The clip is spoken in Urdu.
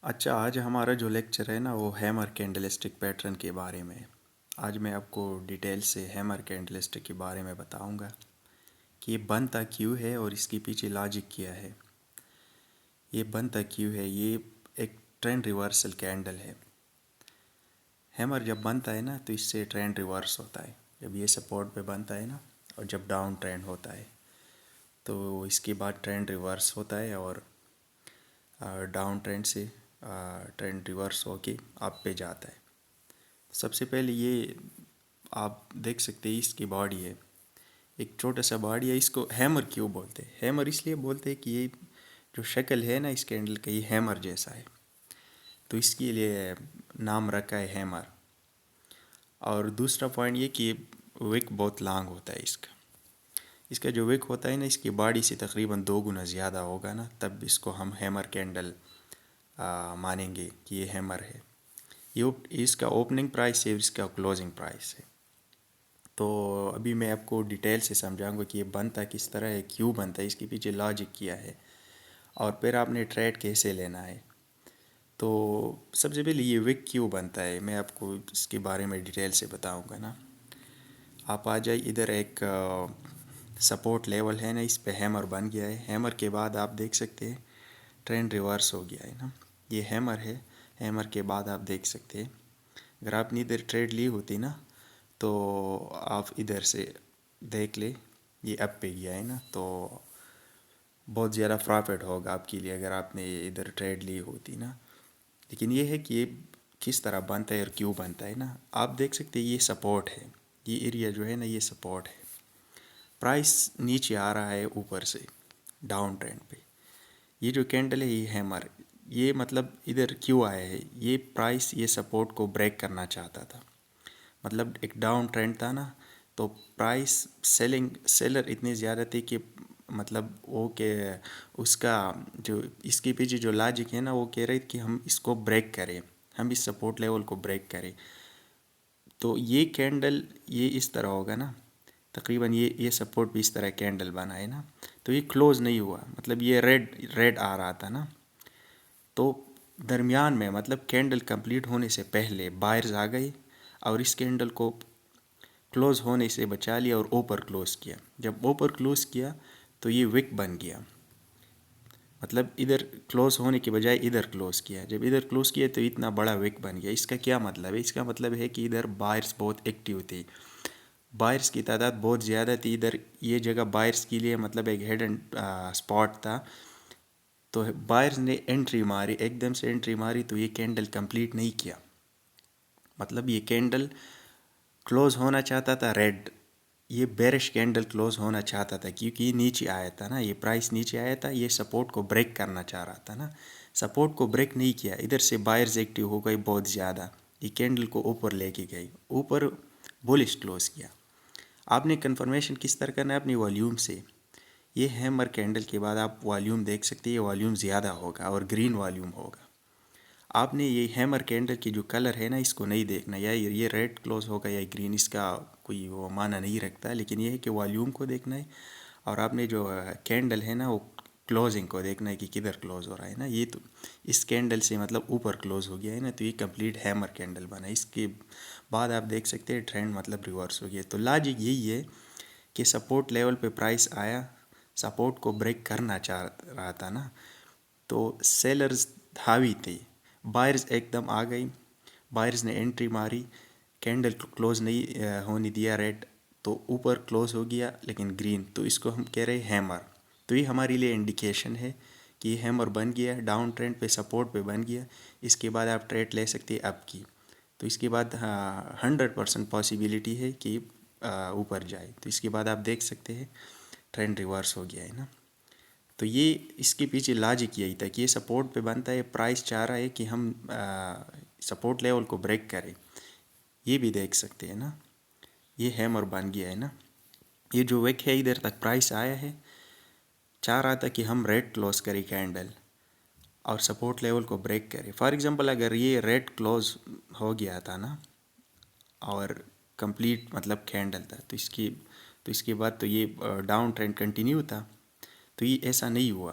اچھا، آج ہمارا جو لیکچر ہے نا وہ ہیمر کینڈلسٹک پیٹرن کے بارے میں ہے۔ آج میں آپ کو ڈیٹیل سے ہیمر کینڈلسٹک کے بارے میں بتاؤں گا کہ یہ بنتا کیوں ہے اور اس کے پیچھے لاجک کیا ہے۔ یہ بنتا کیوں ہے، یہ ایک ٹرینڈ ریورسل کینڈل ہے۔ ہیمر جب بنتا ہے نا تو اس سے ٹرینڈ ریورس ہوتا ہے۔ جب یہ سپورٹ پہ بنتا ہے نا اور جب ڈاؤن ٹرینڈ ہوتا ہے تو اس کے بعد ٹرینڈ ریورس ہوتا ہے اور ڈاؤن ٹرینڈ سے ٹرینڈ ریورس ہو کے اپ پہ جاتا ہے۔ سب سے پہلے یہ آپ دیکھ سکتے ہیں، اس کی باڈی ہے، ایک چھوٹا سا باڈی ہے۔ اس کو ہیمر کیوں بولتے ہیں؟ ہیمر اس لیے بولتے ہیں کہ یہ جو شکل ہے نا اس کینڈل کا، یہ ہیمر جیسا ہے، تو اس کے لیے نام رکھا ہے ہیمر۔ اور دوسرا پوائنٹ یہ کہ وک بہت لانگ ہوتا ہے اس کا جو وک ہوتا ہے نا، اس کی باڈی سے تقریباً 2 گنا زیادہ ہوگا نا، تب اس کو ہم ہیمر کینڈل مانیں گے کہ یہ ہیمر ہے۔ یہ اس کا اوپننگ پرائس ہے اور اس کا کلوزنگ پرائس ہے۔ تو ابھی میں آپ کو ڈیٹیل سے سمجھاؤں گا کہ یہ بنتا کس طرح ہے، کیوں بنتا ہے، اس کے پیچھے لاجک کیا ہے، اور پھر آپ نے ٹریڈ کیسے لینا ہے۔ تو سب سے پہلے یہ وک کیوں بنتا ہے، میں آپ کو اس کے بارے میں ڈیٹیل سے بتاؤں گا نا۔ آپ آ جائے ادھر، ایک سپورٹ لیول ہے نا، اس پہ ہیمر بن گیا ہے۔ ہیمر کے بعد آپ دیکھ سکتے ہیں ٹرینڈ ریورس ہو گیا ہے نا، یہ ہیمر ہے۔ ہیمر کے بعد آپ دیکھ سکتے ہیں، اگر آپ نے ادھر ٹریڈ لی ہوتی نا تو آپ ادھر سے دیکھ لیں، یہ اپ پہ گیا ہے نا، تو بہت زیادہ پرافٹ ہوگا آپ کے لیے اگر آپ نے ادھر ٹریڈ لی ہوتی نا۔ لیکن یہ ہے کہ یہ کس طرح بنتا ہے اور کیوں بنتا ہے نا۔ آپ دیکھ سکتے ہیں یہ سپورٹ ہے، یہ ایریا جو ہے نا یہ سپورٹ ہے۔ پرائس نیچے آ رہا ہے اوپر سے ڈاؤن ٹرینڈ پہ۔ یہ جو کینڈل ہے یہ ہیمر، یہ مطلب ادھر کیوں آیا ہے، یہ پرائس یہ سپورٹ کو بریک کرنا چاہتا تھا۔ مطلب ایک ڈاؤن ٹرینڈ تھا نا، تو پرائس سیلر اتنے زیادہ تھے کہ مطلب وہ کہ اس کا جو اس کے پیچھے جو لاجک ہے نا، وہ کہہ رہے کہ ہم اس کو بریک کریں، ہم اس سپورٹ لیول کو بریک کریں۔ تو یہ کینڈل یہ اس طرح ہوگا نا، تقریباً یہ سپورٹ بھی اس طرح کینڈل بنا ہے نا، تو یہ کلوز نہیں ہوا، مطلب یہ ریڈ آ رہا تھا نا، تو درمیان میں مطلب کینڈل کمپلیٹ ہونے سے پہلے بائرز آ گئی اور اس کینڈل کو کلوز ہونے سے بچا لیا اور اوپر کلوز کیا۔ جب اوپر کلوز کیا تو یہ وک بن گیا، مطلب ادھر کلوز ہونے کے بجائے ادھر کلوز کیا۔ جب ادھر کلوز کیا تو اتنا بڑا وک بن گیا۔ اس کا کیا مطلب ہے؟ اس کا مطلب ہے کہ ادھر بائرز بہت ایکٹیو تھے، بائرز کی تعداد بہت زیادہ تھی ادھر۔ یہ جگہ بائرز کے لیے مطلب ایک ہیڈن اسپاٹ تھا، تو بائرز نے انٹری ماری، ایک دم سے انٹری ماری، تو یہ کینڈل کمپلیٹ نہیں کیا۔ مطلب یہ کینڈل کلوز ہونا چاہتا تھا ریڈ، یہ بیرش کینڈل کلوز ہونا چاہتا تھا کیونکہ یہ نیچے آیا تھا نا، یہ پرائس نیچے آیا تھا، یہ سپورٹ کو بریک کرنا چاہ رہا تھا نا، سپورٹ کو بریک نہیں کیا۔ ادھر سے بائرز ایکٹیو ہو گئی بہت زیادہ، یہ کینڈل کو اوپر لے کے گئی، اوپر بولش کلوز کیا۔ آپ نے کنفرمیشن کس طرح کرنا ہے؟ اپنی والیوم سے۔ یہ ہیمر کینڈل کے بعد آپ والیوم دیکھ سکتے ہیں، یہ والیوم زیادہ ہوگا اور گرین والیوم ہوگا۔ آپ نے یہ ہیمر کینڈل کی جو کلر ہے نا اس کو نہیں دیکھنا، یا یہ ریڈ کلوز ہوگا یا گرین، اس کا کوئی وہ معنی نہیں رکھتا، لیکن یہ ہے کہ والیوم کو دیکھنا ہے، اور آپ نے جو کینڈل ہے نا وہ کلوزنگ کو دیکھنا ہے کہ کدھر کلوز ہو رہا ہے نا۔ یہ تو اس کینڈل سے مطلب اوپر کلوز ہو گیا ہے نا، تو یہ کمپلیٹ ہیمر کینڈل بنا۔ اس کے بعد آپ دیکھ سکتے ہیں ٹرینڈ مطلب ریورس ہو گیا۔ تو لاجک یہی ہے کہ سپورٹ لیول پہ پرائس آیا، سپورٹ کو بریک کرنا چاہ رہا تھا نا، تو سیلرز حاوی تھے، بائرز ایک دم آ گئی، بائرز نے انٹری ماری، کینڈل کلوز نہیں ہونے دیا ریڈ، تو اوپر کلوز ہو گیا لیکن گرین، تو اس کو ہم کہہ رہے ہیں ہیمر۔ تو یہ ہمارے لیے انڈیکیشن ہے کہ یہ ہیمر بن گیا، ڈاؤن ٹرینڈ پہ سپورٹ پہ بن گیا۔ اس کے بعد آپ ٹریڈ لے سکتے ہیں اپ کی، تو اس کے بعد 100% پاسیبلٹی ہے کہ اوپر جائے۔ تو اس کے بعد آپ دیکھ سکتے ہیں ٹرینڈ ریورس ہو گیا ہے نا۔ تو یہ اس کے پیچھے لاجک یہی تھا کہ یہ سپورٹ پہ بنتا ہے، پرائس چاہ رہا ہے کہ ہم سپورٹ لیول کو بریک کریں۔ یہ بھی دیکھ سکتے ہیں نا، یہ ہیمر بن گیا ہے نا، یہ جو ویک ہے ادھر تک پرائس آیا ہے، چاہ رہا تھا کہ ہم ریڈ کلوز کریں کینڈل اور سپورٹ لیول کو بریک کریں۔ فار ایگزامپل اگر یہ ریڈ کلوز ہو گیا تھا نا اور کمپلیٹ مطلب کینڈل تھا، تو اس کے بعد تو یہ ڈاؤن ٹرینڈ کنٹینیو تھا، تو یہ ایسا نہیں ہوا۔